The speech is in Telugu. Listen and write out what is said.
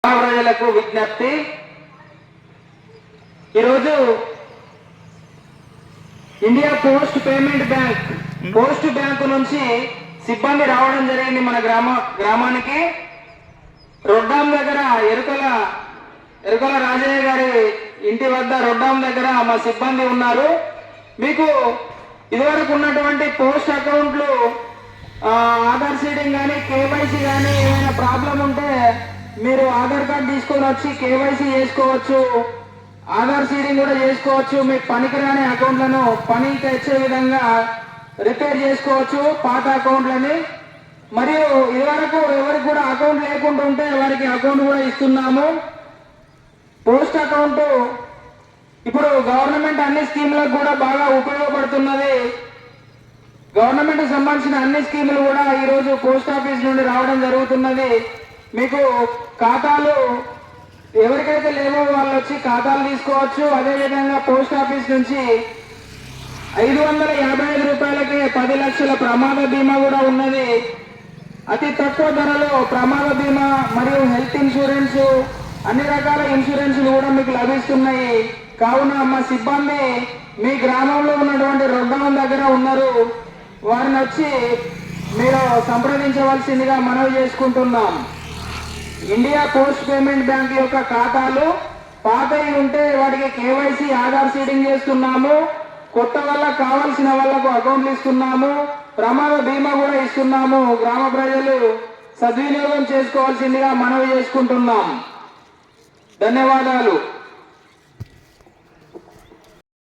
ప్రజలకు విజ్ఞప్తి, ఈరోజు ఇండియా పోస్ట్ పేమెంట్ బ్యాంక్ నుంచి సిబ్బంది రావడం జరిగింది మన గ్రామానికి. రొడ్డాం దగ్గర ఎరుకల రాజయ్య గారి ఇంటి వద్ద రొడ్డాం దగ్గర మా సిబ్బంది ఉన్నారు. మీకు ఇదివరకు ఉన్నటువంటి పోస్ట్ అకౌంట్లు ఆధార్ సీడింగ్ కానీ కేవైసీ కానీ ఏమైనా ప్రాబ్లం ఉంటే మీరు ఆధార్ కార్డు తీసుకొని వచ్చి కేవైసీ చేసుకోవచ్చు, ఆధార్ సీడింగ్ కూడా చేసుకోవచ్చు. మీ పనికిరాని అకౌంట్లను పని తెచ్చే విధంగా రిపేర్ చేసుకోవచ్చు పాత అకౌంట్లని. మరియు ఇదివరకు ఎవరికి కూడా అకౌంట్ లేకుండా ఉంటే వారికి అకౌంట్ కూడా ఇస్తున్నాము. పోస్ట్ అకౌంట్ ఇప్పుడు గవర్నమెంట్ అన్ని స్కీములకు కూడా బాగా ఉపయోగపడుతున్నది. గవర్నమెంట్ సంబంధించిన అన్ని స్కీములు కూడా ఈరోజు పోస్ట్ ఆఫీస్ నుండి రావడం జరుగుతున్నది. మీకు ఖాతాలు ఎవరికైతే లేవో వాళ్ళు వచ్చి ఖాతాలు తీసుకోవచ్చు. అదేవిధంగా పోస్ట్ ఆఫీస్ నుంచి 555 రూపాయలకే 10 లక్షల ప్రమాద బీమా కూడా ఉన్నది. అతి తక్కువ ధరలో ప్రమాద బీమా మరియు హెల్త్ ఇన్సూరెన్స్ అన్ని రకాల ఇన్సూరెన్స్లు కూడా మీకు లభిస్తున్నాయి. కావున మా సిబ్బంది మీ గ్రామంలో ఉన్నటువంటి రొడ్డాం దగ్గర ఉన్నారు, వారిని వచ్చి మీరు సంప్రదించవలసిందిగా మనవి చేసుకుంటున్నాం. ఇండియా పోస్ట్ పేమెంట్ బ్యాంక్ యొక్క ఖాతాలు పాతవి ఉంటే వాటికి కేవైసీ ఆధార్ సీడింగ్ చేస్తున్నాము. కొత్త వాళ్ళకు కావాల్సిన వాళ్లకు అకౌంట్లు ఇస్తున్నాము, ప్రమాద బీమా కూడా ఇస్తున్నాము. గ్రామ ప్రజలు సద్వినియోగం చేసుకోవాల్సిందిగా మనవి చేసుకుంటున్నాం. ధన్యవాదాలు.